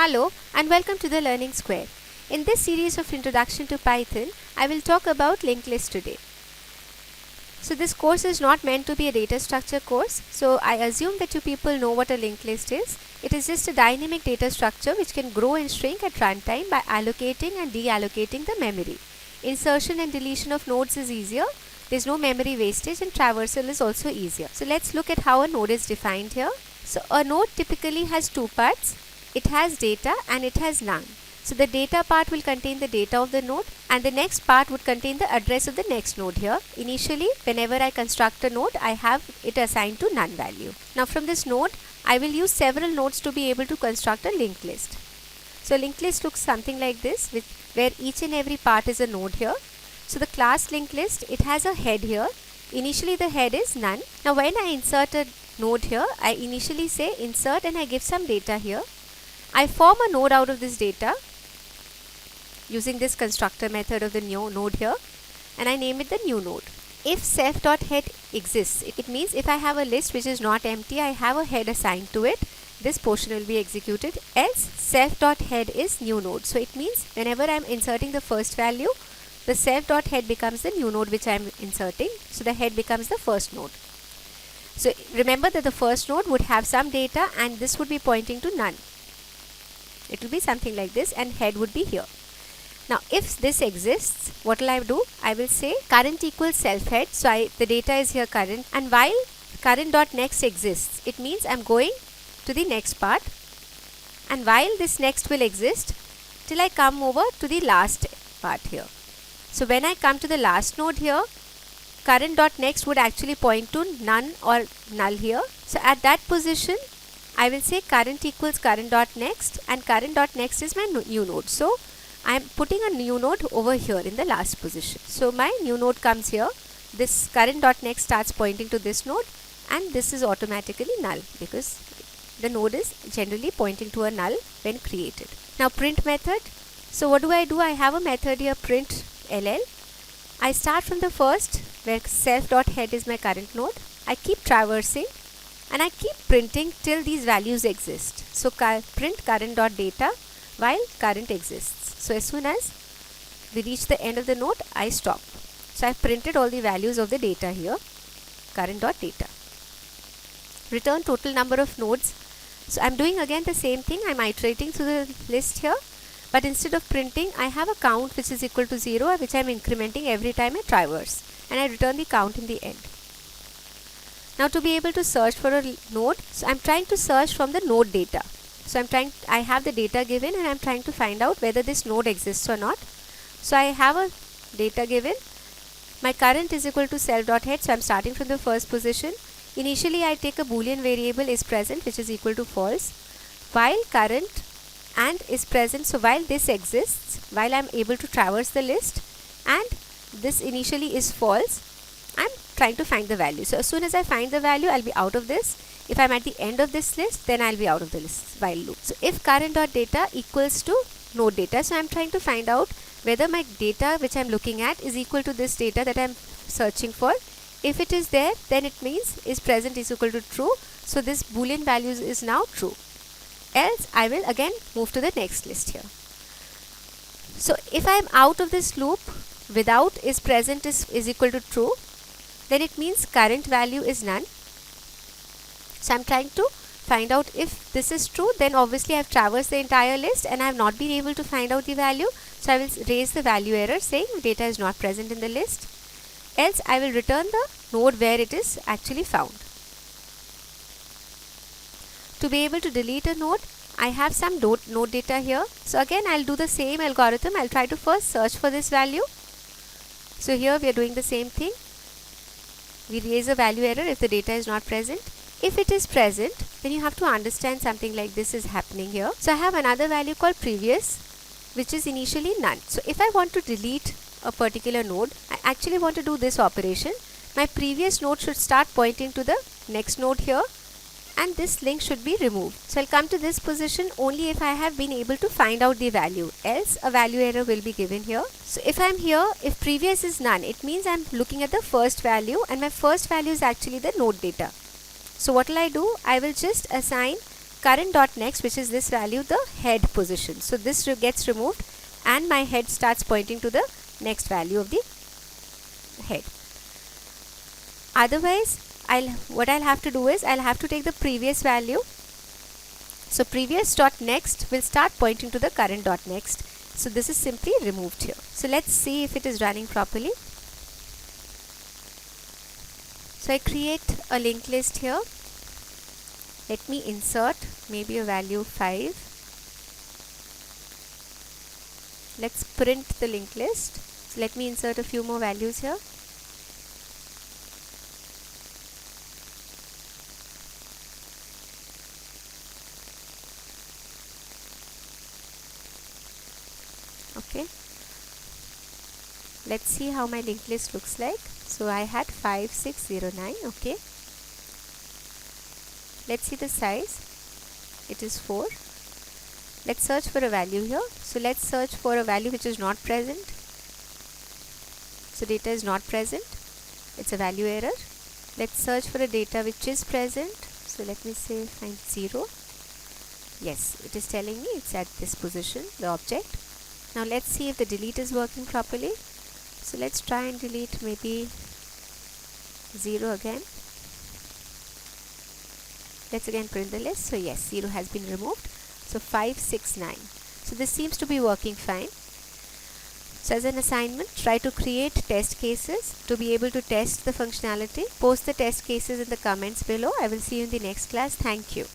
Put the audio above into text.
Hello and welcome to the Learning Square. In this series of Introduction to Python, I will talk about linked list today. So this course is not meant to be a data structure course, so I assume that you people know what a linked list is. It is just a dynamic data structure which can grow and shrink at runtime by allocating and deallocating the memory. Insertion and deletion of nodes is easier. There is no memory wastage and traversal is also easier. So let's look at how a node is defined here. So a node typically has two parts. It has data and it has none. So the data part will contain the data of the node and the next part would contain the address of the next node here. Initially, whenever I construct a node, I have it assigned to none value. Now from this node, I will use several nodes to be able to construct a linked list. So linked list looks something like this, where each and every part is a node here. So the class linked list, it has a head here. Initially the head is none. Now when I insert a node here, I initially say insert and I give some data here. I form a node out of this data using this constructor method of the new node here, and I name it the new node. If self.head exists, it means if I have a list which is not empty, I have a head assigned to it, this portion will be executed. Else self.head is new node. So it means whenever I am inserting the first value, the self.head becomes the new node which I am inserting. So the head becomes the first node. So remember that the first node would have some data and this would be pointing to none. It will be something like this and head would be here. Now if this exists, what will I do? I will say current equals self head. So the data is here current, and while current.next exists, it means I'm going to the next part, and while this next will exist till I come over to the last part here. So when I come to the last node here, current.next would actually point to none or null here. So at that position, I will say current equals current.next, and current.next is my new node. So I am putting a new node over here in the last position. So my new node comes here. This current.next starts pointing to this node, and this is automatically null because the node is generally pointing to a null when created. Now print method. So what do? I have a method here, print ll. I start from the first where self.head is my current node. I keep traversing and I keep printing till these values exist. So print current.data while current exists. So as soon as we reach the end of the node, I stop. So I've printed all the values of the data here, current.data. Return total number of nodes. So I'm doing again the same thing. I'm iterating through the list here, but instead of printing, I have a count which is equal to 0, which I'm incrementing every time I traverse, and I return the count in the end. Now to be able to search for a node, so I'm trying to search from the node data. So I have the data given and I'm trying to find out whether this node exists or not. So I have a data given. My current is equal to self.head, so I'm starting from the first position. Initially I take a boolean variable is present, which is equal to false, while current and is present. So while this exists, while I'm able to traverse the list and this initially is false, I'm trying to find the value. So as soon as I find the value, I'll be out of this. If I'm at the end of this list, then I'll be out of the list while loop. So if current.data equals to node data, so I'm trying to find out whether my data which I'm looking at is equal to this data that I'm searching for. If it is there, then it means is present is equal to true. So this boolean value is now true. Else I will again move to the next list here. So if I'm out of this loop without is present is equal to true, then it means current value is none. So I'm trying to find out if this is true, then obviously I've traversed the entire list and I have not been able to find out the value. So I will raise the value error saying data is not present in the list. Else I will return the node where it is actually found. To be able to delete a node, I have some node data here. So again I'll do the same algorithm. I'll try to first search for this value. So here we are doing the same thing. We raise a value error if the data is not present. If it is present, then you have to understand something like this is happening here. So I have another value called previous, which is initially none. So if I want to delete a particular node, I actually want to do this operation. My previous node should start pointing to the next node here, and this link should be removed. So I'll come to this position only if I have been able to find out the value, else a value error will be given here. So if I'm here, if previous is none, it means I'm looking at the first value and my first value is actually the node data. So what will I do? I will just assign current dot next, which is this value, the head position. So this gets removed and my head starts pointing to the next value of the head. Otherwise, what I'll have to do is I'll have to take the previous value. So previous dot next will start pointing to the current dot next. So this is simply removed here. So let's see if it is running properly. So I create a linked list here. Let me insert maybe a value 5. Let's print the linked list. So let me insert a few more values here. Okay. Let's see how my linked list looks like. So I had 5609. Okay. Let's see the size. It is 4. Let's search for a value here. So let's search for a value which is not present. So data is not present. It's a value error. Let's search for a data which is present. So let me say find 0. Yes, it is telling me it's at this position, the object. Now let's see if the delete is working properly. So let's try and delete maybe 0 again. Let's again print the list. So yes, 0 has been removed. So 569. So this seems to be working fine. So as an assignment, try to create test cases to be able to test the functionality. Post the test cases in the comments below. I will see you in the next class. Thank you.